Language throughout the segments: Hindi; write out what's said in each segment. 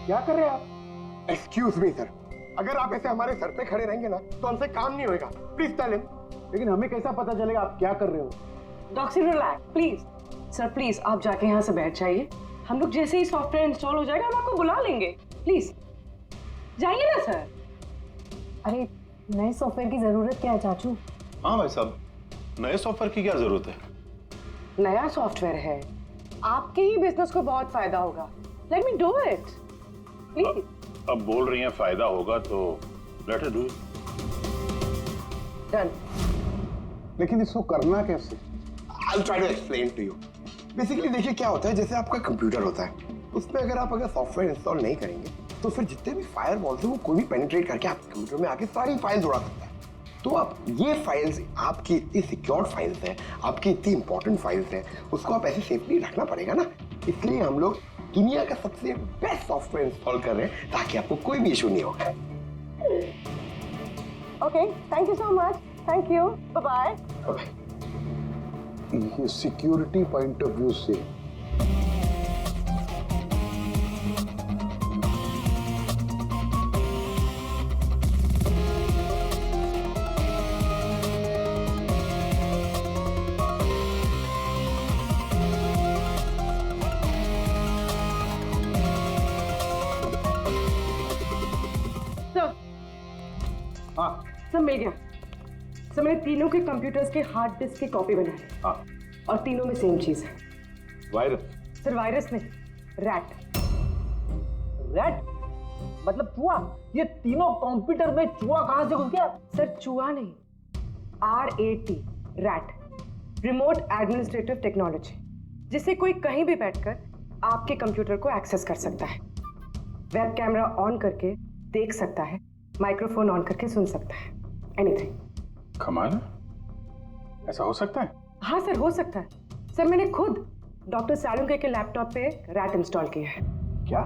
क्या कर रहे हैं आप? एक्सक्यूज मी सर, अगर आप ऐसे हमारे सर पे खड़े रहेंगे ना तो हमसे काम नहीं होएगा। Please tell him. लेकिन हमें कैसा पता चलेगा आप क्या कर रहे हो? Doctor relax please. Sir please आप जाके यहाँ से बैठ जाइए। हम लोग जैसे ही सॉफ्टवेयर इंस्टॉल हो जाएगा हम आपको बुला लेंगे। प्लीज जाइए ना सर। अरे नए सॉफ्टवेयर की जरूरत क्या है चाचू? हाँ भाई साहब, नए सॉफ्टवेयर की क्या जरूरत है? नया सॉफ्टवेयर है, आपके ही बिजनेस को बहुत फायदा होगा। Let me do it please. अब बोल रही हैं फायदा होगा तो let us do it. Done. लेकिन इसको करना कैसे? I'll try to explain to you. Basically देखिए क्या होता है, जैसे आपका कंप्यूटर होता है, उसमें अगर सॉफ्टवेयर इंस्टॉल नहीं करेंगे तो फिर जितने भी फायरवॉल्स हैं वो कोई भी पेनिट्रेट करके आपके कंप्यूटर में आके सारी फाइल्स उड़ा सकता है। तो अब ये फाइल्स आपकी इतनी सिक्योर्ड फाइल्स हैं, आपकी इतनी इंपॉर्टेंट फाइल्स हैं, उसको आप ऐसे सेफली रखना पड़ेगा ना। इसलिए हम लोग दुनिया का सबसे बेस्ट सॉफ्टवेयर इंस्टॉल कर रहे हैं ताकि आपको कोई भी इशू नहीं होगा। Okay, thank you so much. Thank you, bye bye. ये सिक्योरिटी पॉइंट ऑफ व्यू से सब मिल गया। सब मैंने तीनों के कंप्यूटर्स के हार्ड डिस्क की कॉपी बनाई। हाँ। और तीनों में सेम चीज है। वायरस? सर वायरस नहीं, रैट। रैट मतलब चूहा? ये तीनों कंप्यूटर में चूहा कहां से घुस गया? सर चूहा नहीं, RAT, rat, remote administrative technology, जिससे कोई कहीं भी बैठकर आपके कंप्यूटर को एक्सेस कर सकता है। वेब कैमरा ऑन करके देख सकता है, माइक्रोफोन ऑन करके सुन सकता है, एनीथिंग। कमाल है, ऐसा हो सकता है? हाँ सर, हो सकता है। सर मैंने खुद डॉक्टर सालुंके के लैपटॉप पे रैट इंस्टॉल किया है। क्या?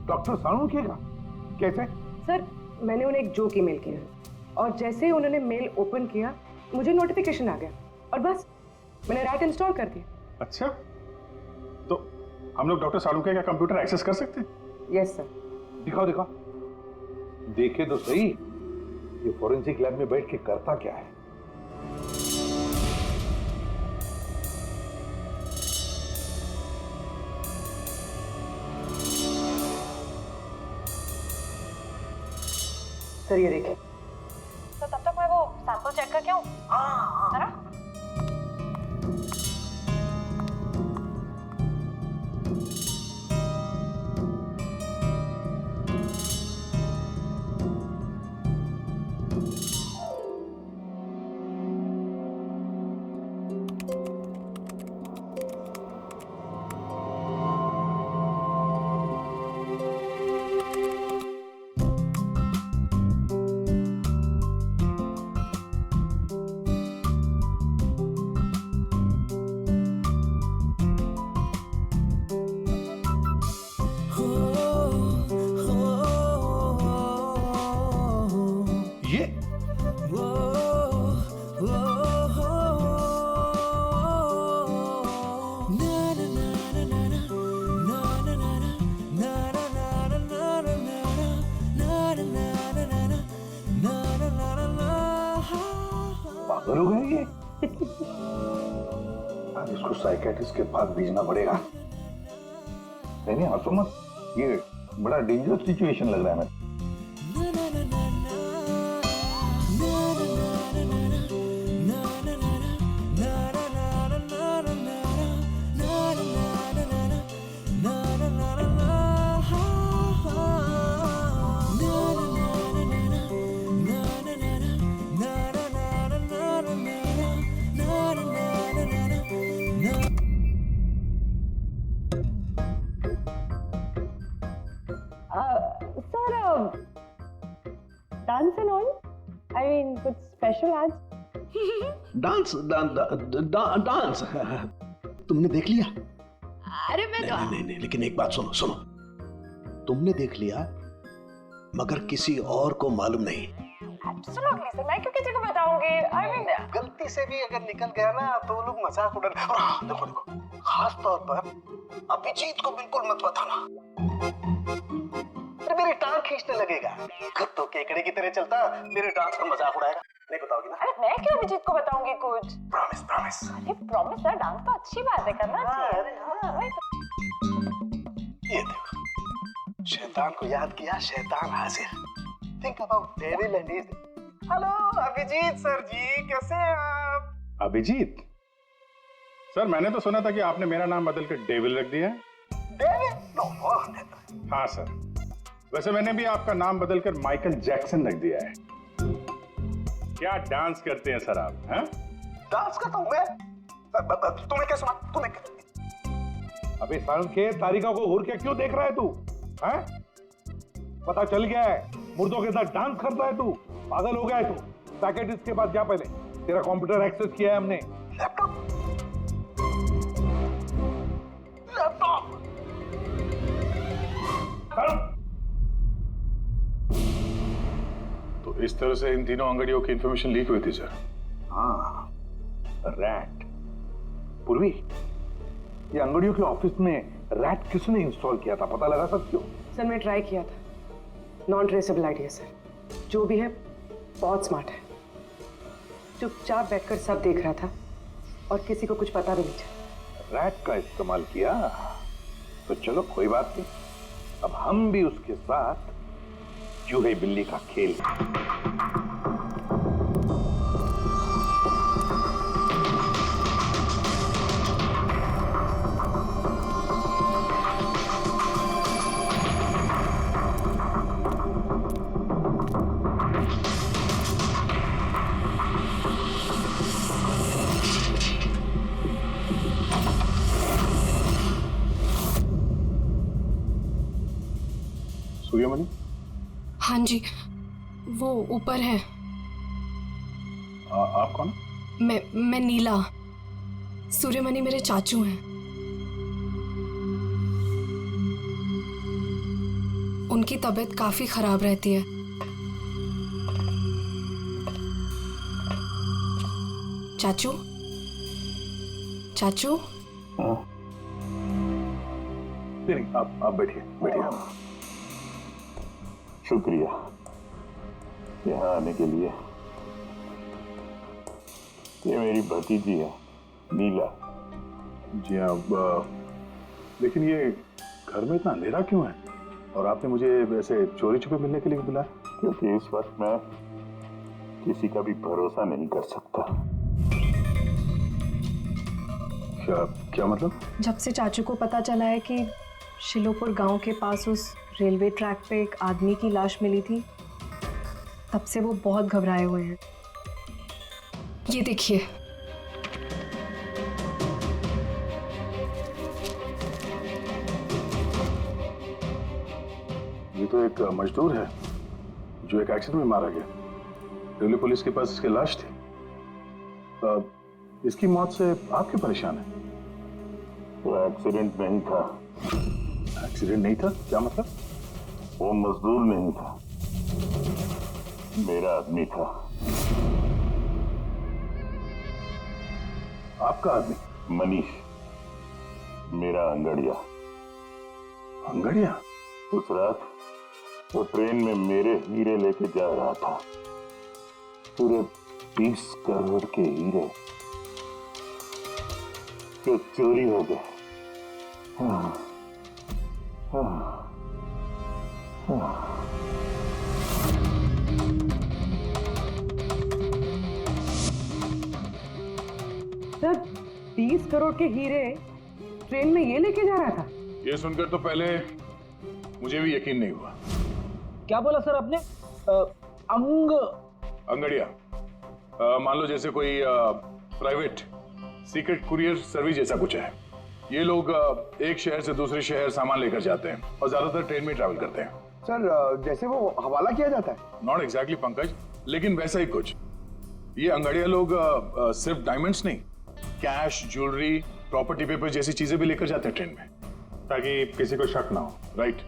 डॉक्टर सालुंके का? कैसे? सर मैंने उन्हें एक जोक ईमेल किया और जैसे ही उन्होंने मेल ओपन किया मुझे नोटिफिकेशन आ गया और बस मैंने रैट इंस्टॉल कर दिया। अच्छा, तो हम लोग डॉक्टर सालुंके का कंप्यूटर एक्सेस कर सकते हैं? Yes sir. दिखाओ दिखाओ, देखे तो सही ये फोरेंसिक लैब में बैठ के करता क्या है। सर ये देखिए। तो तब तक मैं वो सैंपल चेक करके आऊं? हाँ। पागल हो गए ये? अब इसको साइकियाट्रिस्ट के पास भेजना पड़ेगा। नहीं हंसो मत, ये बड़ा डेंजरस सिचुएशन लग रहा है। Dance and all? I mean, with special ads? Dance dance तुमने देख लिया? अरे मैं तो नहीं, लेकिन एक बात सुनो, तुमने देख लिया मगर किसी और को मालूम नहीं। Absolutely, sir. मैं क्यों किसी को बताऊंगी? I mean, गलती से भी अगर निकल गया ना तो लोग मजाक उड़ा। और हाँ, देखो खास तौर पर अभिजीत को बिल्कुल मत बताना। अरे मेरी टांग खींचने लगेगा, खुद तो केकड़े की तरह चलता, मेरे डांस का मजाक उड़ाएगा। नहीं बताओगी ना? अरे मैं क्यों अभिजीत को बताऊंगी कुछ? Promise promise. अरे प्रॉमिस यार, डांस तो अच्छी बात है, करना चाहिए। अरे हाँ। ये देखो, शैतान को याद किया, शैतान हाजिर। Think about devil and his. Hello Abhijeet sir ji, कैसे हैं आप? अभिजीत सर, मैंने तो सुना था कि आपने मेरा नाम बदल कर डेविल रख दिया है। डेविल? नो। हाँ सर, वैसे मैंने भी आपका नाम बदलकर माइकल जैक्सन रख दिया है। क्या डांस करते हैं सर आप? हैं? डांस करता हूँ मैं? तुम्हें क्या सुना? तुम्हें अबे सारुण के तारिका को घूर के क्यों देख रहा है तू? हैं? पता चल गया है, मुर्दों के साथ डांस करता है तू। पागल हो गया है तू। साइकियाट्रिस्ट के पास जा पहले, तेरा कंप्यूटर एक्सेस किया है हमने। लैपटॉप? लैपटॉप? तो इस तरह से इन तीनों अंगड़ियों की इंफॉर्मेशन लीक हुई थी सर। हाँ, रैट। पूर्वी, ये अंगड़ियों के ऑफिस में रैट किसने इंस्टॉल किया था, पता लगा सकते हो? सर मैंने ट्राई किया था, नॉन ट्रेसेबल आइडिया सर। जो भी है बहुत स्मार्ट है, चुपचाप बैठकर सब देख रहा था और किसी को कुछ पता भी नहीं चला। रैट का इस्तेमाल किया तो चलो कोई बात नहीं, अब हम भी उसके साथ चूहे बिल्ली का खेल। सूर्यमणि? हाँ जी, वो ऊपर है। आप कौन? मैं नीला। सूर्यमणि मेरे चाचू हैं। उनकी तबीयत काफी खराब रहती है। चाचू, चाचू। नहीं, आप बैठिए बैठिए। शुक्रिया यहाँ आने के लिए। ये मेरी भतीजी है नीला। जी हाँ, लेकिन ये घर में इतना अंधेरा क्यों है? और आपने मुझे वैसे चोरी छुपे मिलने के लिए बुलाया? क्योंकि इस वक्त मैं किसी का भी भरोसा नहीं कर सकता। क्या मतलब? जब से चाचू को पता चला है कि शिलोपुर गांव के पास उस रेलवे ट्रैक पे एक आदमी की लाश मिली थी, तब से वो बहुत घबराए हुए हैं। ये देखिए, ये तो एक मजदूर है जो एक एक्सीडेंट में मारा गया। रेलवे पुलिस के पास इसकी लाश थी। इसकी मौत से आप क्यों परेशान हैं? वो एक्सीडेंट नहीं था। एक्सीडेंट नहीं था? क्या मतलब? वो मजदूर नहीं था, मेरा आदमी था। आपका आदमी? मनीष, मेरा अंगड़िया। अंगड़िया? उस रात वो ट्रेन में मेरे हीरे लेके जा रहा था। पूरे 20 करोड़ के हीरे जो चोरी हो गए। सर 20 करोड़ के हीरे ट्रेन में ये लेके जा रहा था? ये सुनकर तो पहले मुझे भी यकीन नहीं हुआ। क्या बोला सर आपने? अंगड़िया, मान लो जैसे कोई प्राइवेट सीक्रेट कुरियर सर्विस जैसा कुछ है। ये लोग एक शहर से दूसरे शहर सामान लेकर जाते हैं और ज्यादातर ट्रेन में ट्रैवल करते हैं। सर जैसे वो हवाला किया जाता है? नॉट एग्जैक्टली पंकज, लेकिन वैसा ही कुछ। ये अंगड़िया लोग सिर्फ डायमंड्स नहीं, कैश, ज्वेलरी, प्रॉपर्टी पेपर जैसी चीजें भी लेकर जाते हैं ट्रेन में, ताकि किसी को शक ना हो। राइट?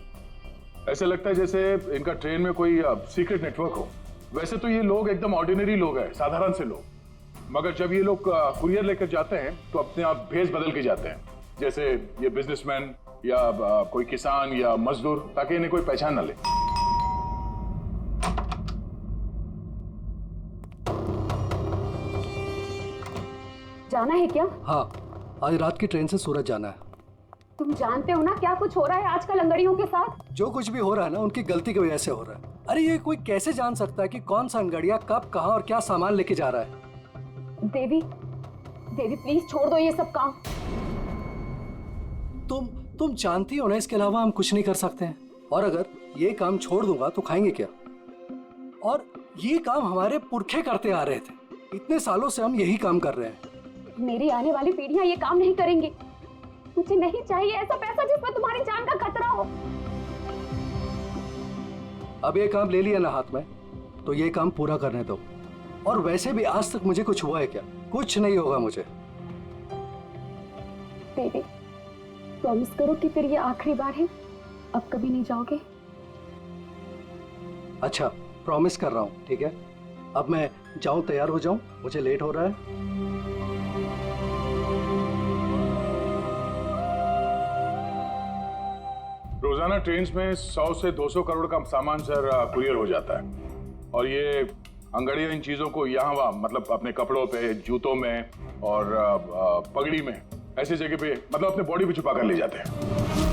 ऐसा लगता है जैसे इनका ट्रेन में कोई सीक्रेट नेटवर्क हो। वैसे तो ये लोग एकदम ऑर्डिनरी लोग हैं, साधारण से लोग, मगर जब ये लोग कुरियर लेकर जाते हैं तो अपने आप भेष बदल के जाते हैं। जैसे ये बिजनेसमैन, या कोई किसान या मजदूर, ताकि इन्हें कोई पहचान न ले। जाना है क्या? हाँ, आज रात की ट्रेन से सूरत जाना है। तुम जानते हो ना क्या कुछ हो रहा है आजकल अंगड़ियों के साथ? जो कुछ भी हो रहा है ना, उनकी गलती की वजह से हो रहा है। अरे ये कोई कैसे जान सकता है कि कौन सा अंगड़िया कब, कहाँ और क्या सामान लेके जा रहा है? देवी, देवी प्लीज छोड़ दो ये सब काम। तुम जानती हो ना, इसके अलावा हम कुछ नहीं कर सकते हैं। और अगर ये काम छोड़ दूंगा तो खाएंगे क्या? और ये काम हमारे पुरखे करते आ रहे थे, इतने सालों से हम यही काम कर रहे हैं। मेरी आने वाली पीढ़ियां ये काम नहीं करेंगी। मुझे नहीं चाहिए ऐसा पैसा जिसमें तुम्हारी जान का खतरा हो। अब ये काम ले लिया ना हाथ में, तो ये काम पूरा करने दो। और वैसे भी आज तक मुझे कुछ हुआ है क्या? कुछ नहीं होगा मुझे। देवी प्रॉमिस करो कि फिर ये आखिरी बार है, अब कभी नहीं जाओगे। अच्छा, प्रॉमिस कर रहा हूँ, ठीक है? अब मैं जाऊं, तैयार हो जाऊं, मुझे लेट हो रहा है। रोजाना ट्रेन में 100 से 200 करोड़ का सामान सर कुरियर हो जाता है। और ये अंगड़ियां इन चीजों को यहाँ वहाँ, मतलब अपने कपड़ों पे, जूतों में और पगड़ी में, ऐसी जगह पे, मतलब अपने बॉडी पे छुपा कर ले जाते हैं।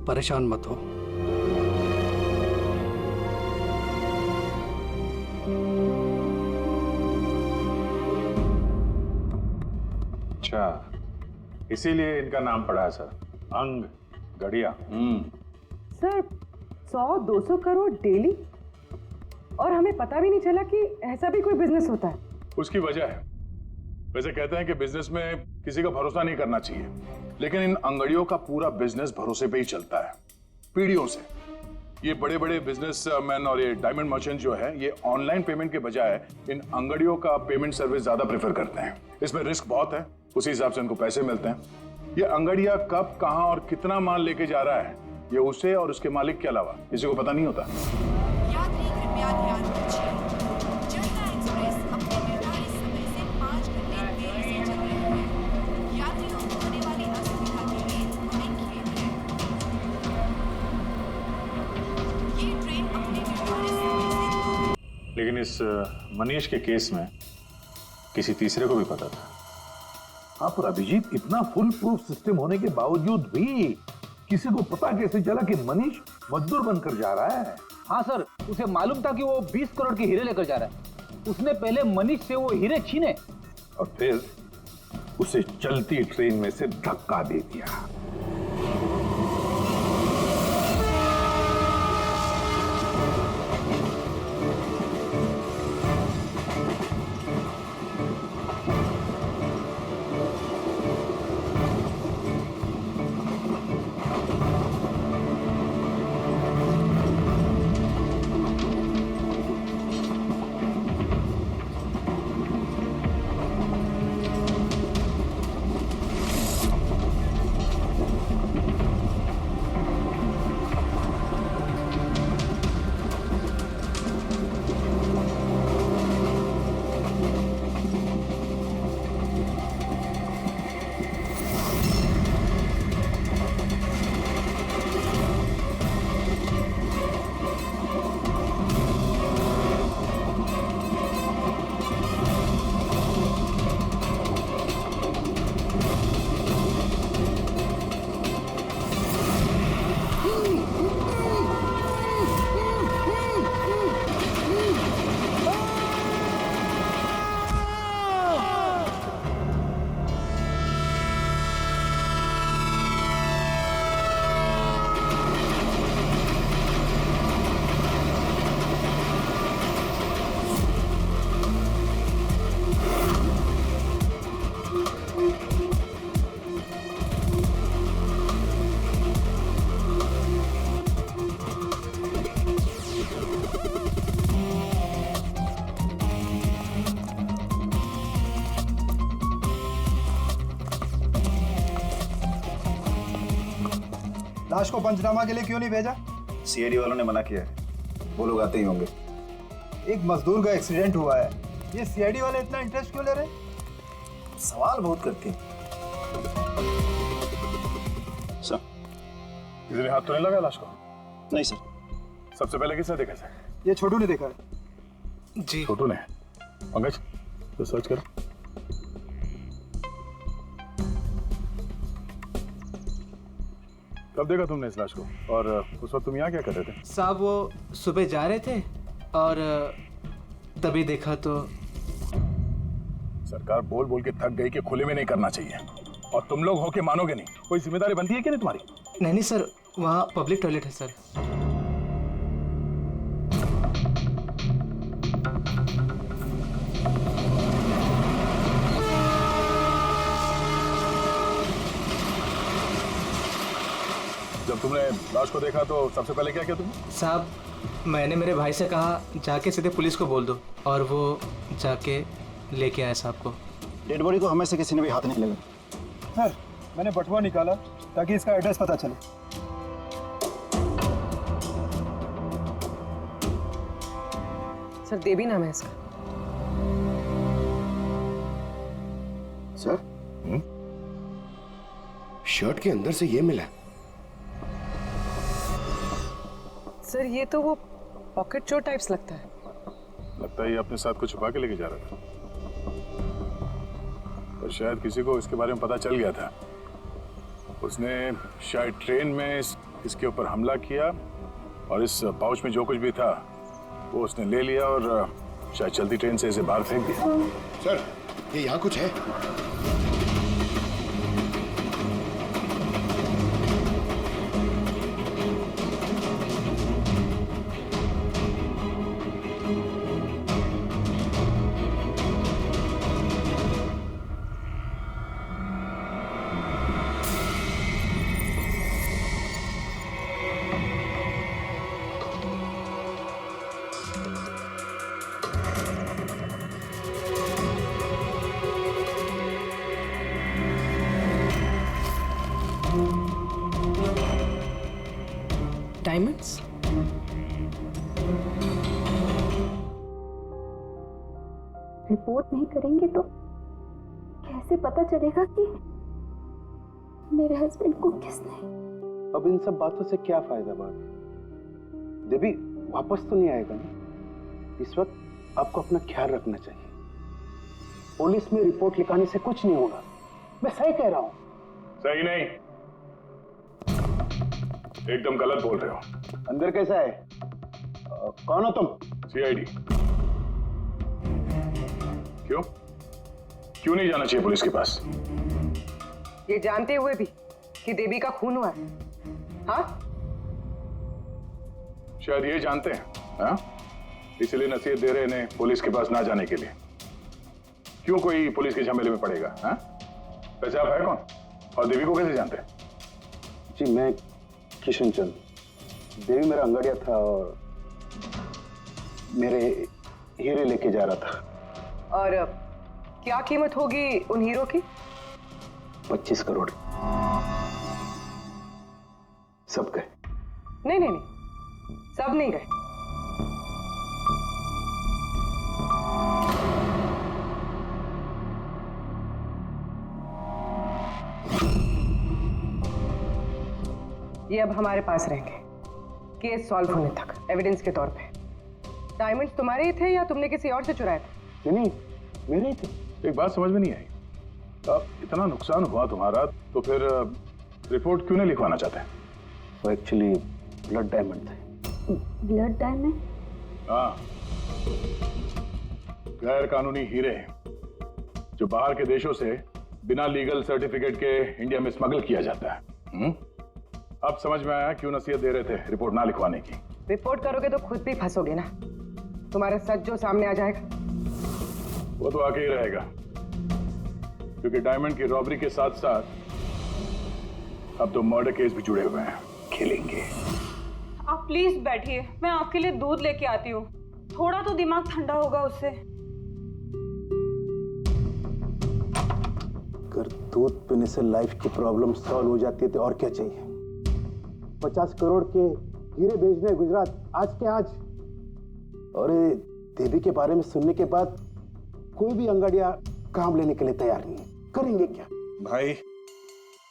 परेशान मत हो। अच्छा, इसीलिए इनका नाम पड़ा है सर, अंग गड़िया। सर 100-200 करोड़ डेली, और हमें पता भी नहीं चला कि ऐसा भी कोई बिजनेस होता है। उसकी वजह है, वैसे कहते हैं कि बिजनेस में किसी का भरोसा नहीं करना चाहिए, लेकिन इन अंगड़ियों का पूरा बिजनेस भरोसे पे ही चलता है, पीढ़ियों से। ये बड़े बड़े बिजनेसमैन और ये डायमंड मर्चेंट जो है, ये ऑनलाइन पेमेंट के बजाय इन अंगड़ियों का पेमेंट सर्विस ज्यादा प्रेफर करते हैं। इसमें रिस्क बहुत है, उसी हिसाब से उनको पैसे मिलते हैं। ये अंगड़िया कब, कहां और कितना माल लेके जा रहा है, ये उसे और उसके मालिक के अलावा किसी को पता नहीं होता। यात्री कृपया ध्यान दीजिए, जनता एक्सप्रेस अपने निर्धारित समय से 5 घंटे देरी से चल रही है। यात्रियों को होने वाली असुविधा के लिए हमें खेद है। ये ट्रेन अपने निर्धारित समय से लेकिन इस मनीष के केस में किसी तीसरे को भी पता था। हाँ, पर अभिजीत, इतना फुल प्रूफ सिस्टम होने के बावजूद भी किसी को पता कैसे चला कि मनीष मजदूर बनकर जा रहा है? हाँ सर, उसे मालूम था कि वो 20 करोड़ के हीरे लेकर जा रहा है। उसने पहले मनीष से वो हीरे छीने और फिर उसे चलती ट्रेन में से धक्का दे दिया। लाश को पंचनामा के लिए क्यों नहीं भेजा? सीआईडी वालों ने मना किया है, वो लोग आते ही होंगे। एक मजदूर का एक्सीडेंट हुआ है, ये सीआईडी वाले इतना इंटरेस्ट क्यों ले रहे हैं? सवाल बहुत करते हैं। सर, किसी ने हाथ तो नहीं लगाया लाश को? नहीं सर। सबसे पहले किसने देखा सर? ये छोटू ने देखा है। जी छोटू ने। पंकज, तो सर्च करो। कब देखा तुमने इस लाश को? और उस वक्त तुम यहाँ क्या कर रहे थे? साहब वो सुबह जा रहे थे और तभी देखा तो। सरकार बोल बोल के थक गई कि खुले में नहीं करना चाहिए, और तुम लोग हो के मानोगे नहीं। कोई जिम्मेदारी बनती है कि नहीं तुम्हारी? नहीं सर, वहाँ पब्लिक टॉयलेट है सर। जब तुमने लाश को देखा तो सबसे पहले क्या किया तुमने? साहब मैंने मेरे भाई से कहा जाके सीधे पुलिस को बोल दो, और वो जाके लेके आया साहब को। डेड बॉडी को हमें से किसी ने भी हाथ नहीं लगा। सर मैंने बटुआ निकाला ताकि इसका एड्रेस पता चले। सर देवी नाम है इसका। सर शर्ट के अंदर से ये मिला। सर ये तो वो पॉकेट चोर टाइप्स लगता है। लगता है ये अपने साथ कुछ छुपा के लेके जा रहा था, और शायद किसी को इसके बारे में पता चल गया था। उसने शायद ट्रेन में इसके ऊपर हमला किया, और इस पाउच में जो कुछ भी था वो उसने ले लिया और शायद चलती ट्रेन से इसे बाहर फेंक दिया। सर ये यहाँ कुछ है। डायमंड्स? रिपोर्ट नहीं करेंगे तो कैसे पता चलेगा कि मेरे हस्बैंड को किसने? अब इन सब बातों से क्या फायदा भाभी? देवी वापस तो नहीं आएगा ना? इस वक्त आपको अपना ख्याल रखना चाहिए। पुलिस में रिपोर्ट लिखाने से कुछ नहीं होगा। मैं सही कह रहा हूँ। सही नहीं, एकदम गलत बोल रहे हो। अंदर कैसा है? कौन हो तुम? सीआईडी। क्यों नहीं जाना चाहिए पुलिस के पास? ये जानते हुए भी कि देवी का खून हुआ है? हाँ? शायद ये जानते हैं, हाँ? इसलिए नसीहत दे रहे हैं पुलिस के पास ना जाने के लिए। क्यों कोई पुलिस के झमेले में पड़ेगा? हाँ? वैसे आप है कौन, और देवी को कैसे जानते हैं? जी मैं किशन चंद। देवी मेरा अंगड़िया था और मेरे हीरे लेके जा रहा था। और क्या कीमत होगी उन हीरो की? 25 करोड़। सब गए? नहीं, सब नहीं गए। ये अब हमारे पास रहेंगे केस सॉल्व होने तक, एविडेंस के तौर पे। डायमंड्स तुम्हारे ही थे या तुमने किसी और से चुराए थे? नहीं मेरे ही थे। एक बात समझ में नहीं आई, अब इतना नुकसान हुआ तुम्हारा तो फिर रिपोर्ट क्यों नहीं लिखवाना चाहते? वो एक्चुअली ब्लड डायमंड थे। Blood diamond? हाँ, गैर कानूनी हीरे जो बाहर के देशों से बिना लीगल सर्टिफिकेट के इंडिया में स्मगल किया जाता है। अब समझ में आया क्यों नसीहत दे रहे थे रिपोर्ट ना लिखवाने की। रिपोर्ट करोगे तो खुद भी फंसोगे ना, तुम्हारा सच जो सामने आ जाएगा। वो तो आके ही रहेगा, क्योंकि डायमंड की रॉबरी के साथ साथ अब तो मर्डर केस भी जुड़े हुए हैं। खेलेंगे। आप प्लीज बैठिए, मैं आपके लिए दूध लेके आती हूँ, थोड़ा तो दिमाग ठंडा होगा उससे। अगर दूध पीने से लाइफ की प्रॉब्लम सॉल्व हो जाती है तो और क्या चाहिए? 50 करोड़ के हीरे भेजने गुजरात आज के आज। और ये देवी के बारे में सुनने के बाद कोई भी अंगाड़िया काम लेने के लिए तैयार नहीं है। करेंगे क्या? भाई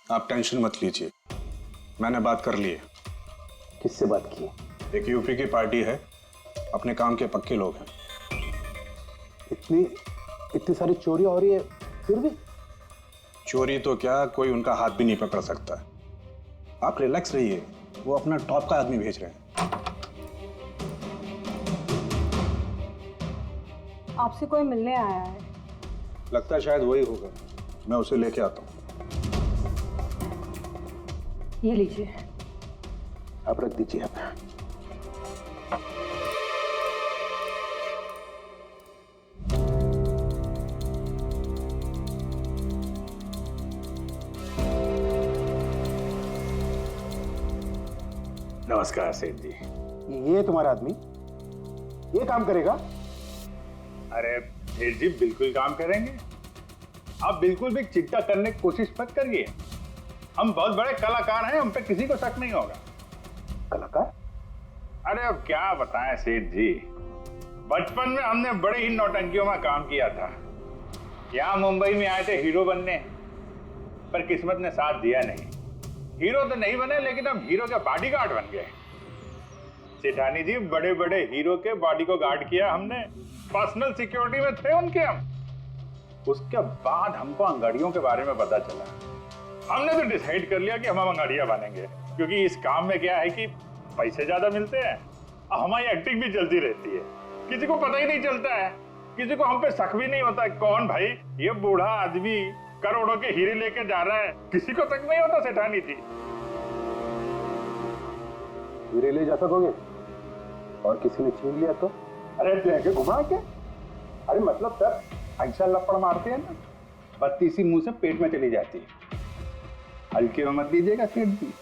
आप टेंशन मत लीजिए, मैंने बात कर ली है। किससे बात की? एक यूपी की पार्टी है, अपने काम के पक्के लोग हैं। इतनी सारी चोरियां हो रही है फिर भी? चोरी तो क्या, कोई उनका हाथ भी नहीं पकड़ सकता। आप रिलैक्स रहिए, वो अपना टॉप का आदमी भेज रहे हैं। आपसे कोई मिलने आया है। लगता है शायद वही होगा, मैं उसे लेके आता हूँ। ये लीजिए। आप रख दीजिए। आप नमस्कार सेठ जी। ये तुम्हारा आदमी ये काम करेगा? अरे सेठ जी बिल्कुल काम करेंगे, आप बिल्कुल भी चिंता करने की कोशिश मत करिए। हम बहुत बड़े कलाकार हैं, हम पे किसी को शक नहीं होगा। कलाकार? अरे अब क्या बताएं सेठ जी, बचपन में हमने बड़े ही नौटंकियों में काम किया था। यहाँ मुंबई में आए थे हीरो बनने, पर किस्मत ने साथ दिया नहीं। हीरो तो नहीं बने, लेकिन हम हीरो के बॉडीगार्ड बन गए। सेठानी जी, बड़े बड़े हीरो के बॉडी को गार्ड किया हमने, पर्सनल सिक्योरिटी में थे उनके हम। उसके बाद हमको अंगाड़ियों के बारे में पता चला। हमने तो डिसाइड कर लिया कि हम अंगाड़िया बनेंगे, क्योंकि इस काम में क्या है कि पैसे ज्यादा मिलते हैं और हमारी एक्टिंग भी चलती रहती है। किसी को पता ही नहीं चलता है, किसी को हम पे शक भी नहीं होता। कौन भाई ये बूढ़ा आदमी करोड़ों के हीरे लेके जा रहा है, किसी को शक नहीं होता सेठानी जी। हीरे ले जा सकोगे और किसी ने छीन लिया तो? अरे लेके घुमा के, अरे मतलब सर ऐसा लपड़ मारते हैं ना, बत्ती सी मुंह से पेट में चली जाती है। हल्के में मत लीजिएगा सेठ जी,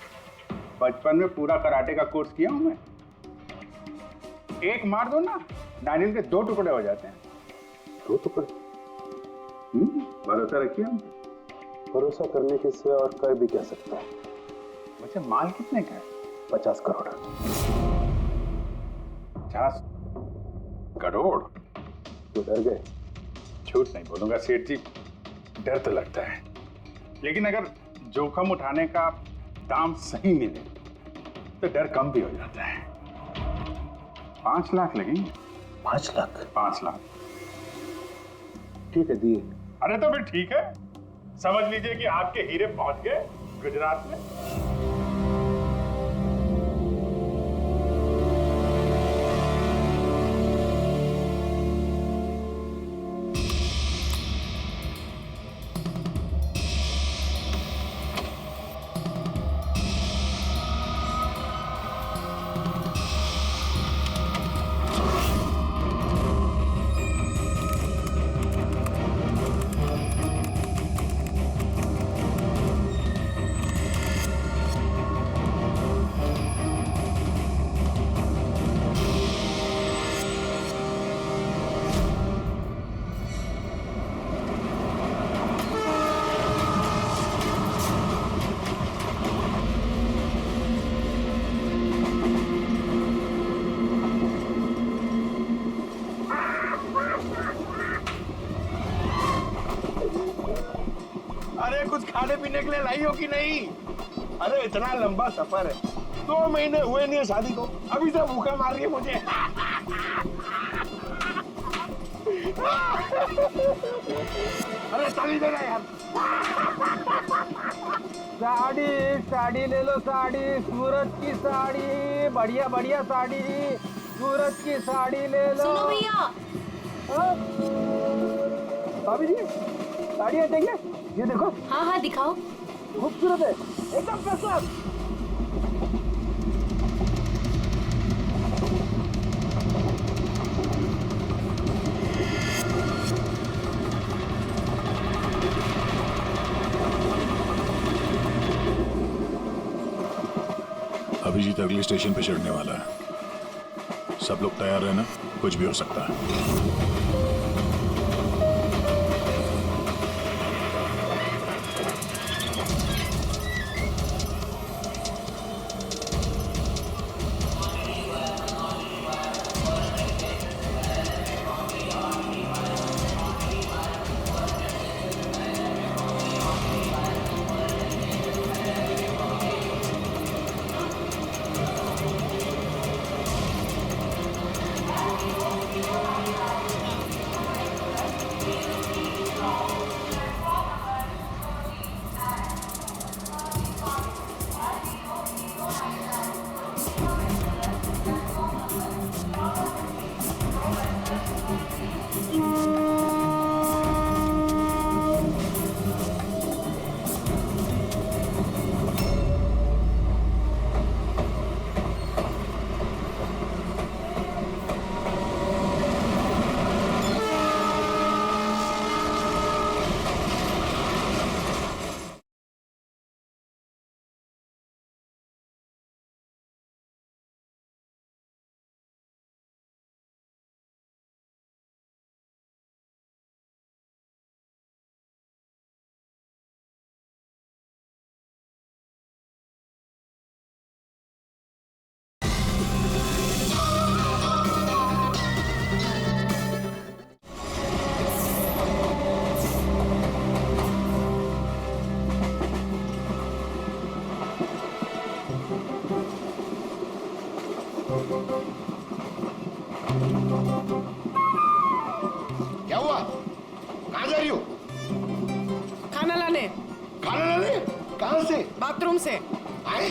बचपन में पूरा कराटे का कोर्स किया हूं मैं। एक मार दो ना, नारियल के 2 टुकड़े हो जाते हैं। 2 टुकड़े? भरोसा रखिए हम। भरोसा करने के सिवा और कर भी क्या सकता है। वैसे माल कितने का है? 50 करोड़। 50 करोड़? तो डर गए? झूठ नहीं बोलूंगा सेठ जी, डर तो लगता है, लेकिन अगर जोखिम उठाने का दाम सही मिले तो डर कम भी हो जाता है। 5 लाख लगेंगे। 5 लाख? 5 लाख। ठीक है, दिए। अरे तो फिर ठीक है, समझ लीजिए कि आपके हीरे पहुंच गए गुजरात में। कुछ खाने पीने के लिए लाई हो कि नहीं? अरे इतना लंबा सफर है, 2 महीने हुए नहीं है शादी को, अभी से भूखा मार रही है मुझे। अरे साड़ी देना यार। साड़ी साड़ी ले लो, साड़ी सूरत की साड़ी, बढ़िया बढ़िया साड़ी, सूरत की साड़ी ले लो। सुनो भैया। भाभी जी साड़ियाँ चाहिए? ये देखो। हाँ हाँ दिखाओ। खूबसूरत है, एकदम फर्स्ट क्लास। अभिजीत अगले स्टेशन पे चढ़ने वाला है, सब लोग तैयार रहना, कुछ भी हो सकता है। क्या हुआ? कहाँ जा रही हो? खाना लाने। खाना लाने? कहाँ से? बाथरूम से। आए?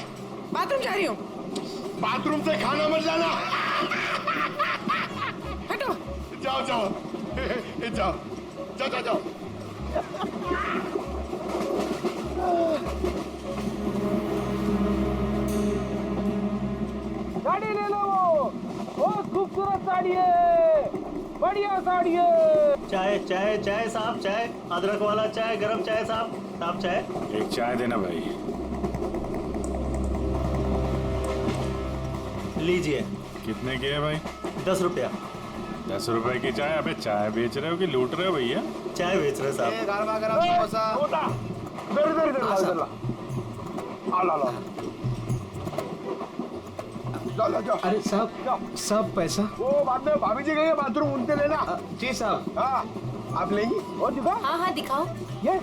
बाथरूम जा रही हूँ। बाथरूम से खाना मत लाना। हटो। जाओ जाओ जाओ जाओ जाओ जाओ। साड़ी ले लो, बहुत खूबसूरत साड़ी है, बढ़िया साड़ी है। चाय चाय चाय साहब, चाय अदरक वाला चाय, गरम चाय साहब। साहब चाय। एक चाय देना भाई। लीजिए। कितने की है भाई? 10 रुपया। 10 रुपए की चाय? अबे चाय बेच रहे हो कि लूट रहे हो भैया? चाय बेच रहे साहब। गरमा गरम समोसा। इधर ला। अरे साहब पैसा। वो बाद में भाभी जी गई है बाथरूम, उनसे लेना। जी साहब। हाँ आप लेंगी? और दिखा। हाँ हाँ दिखाओ। ये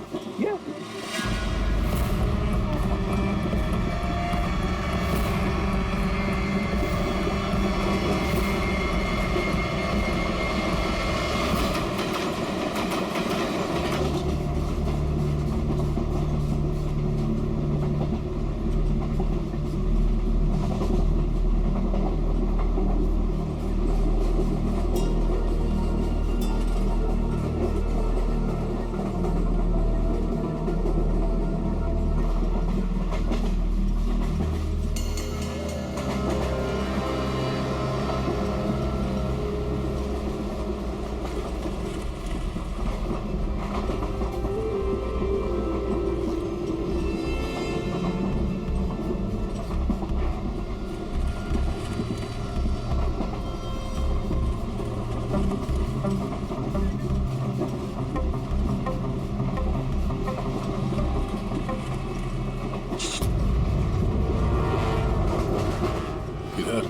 किधर?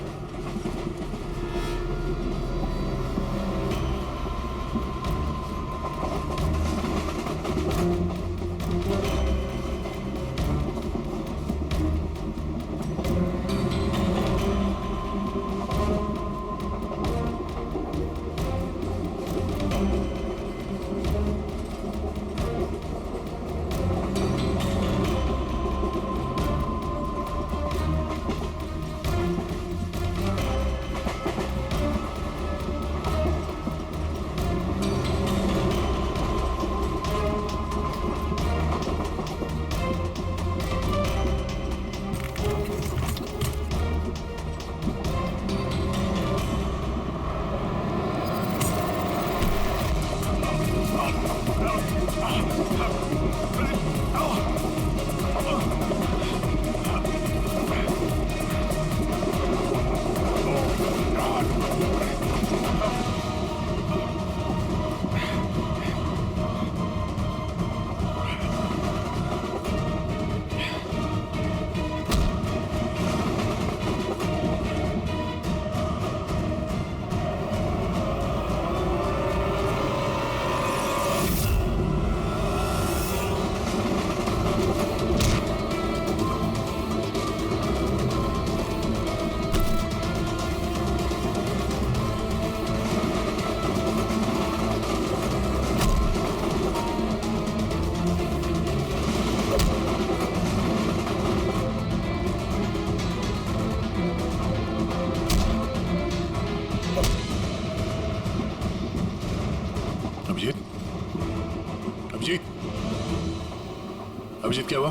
अभिजीत क्या हुआ?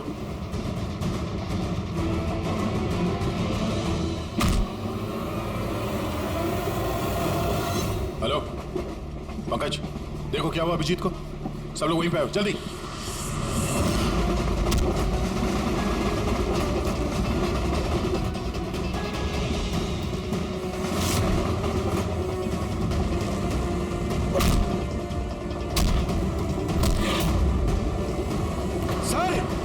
हेलो पंकज, देखो क्या हुआ अभिजीत को। सब लोग वहीं पे आओ जल्दी। सर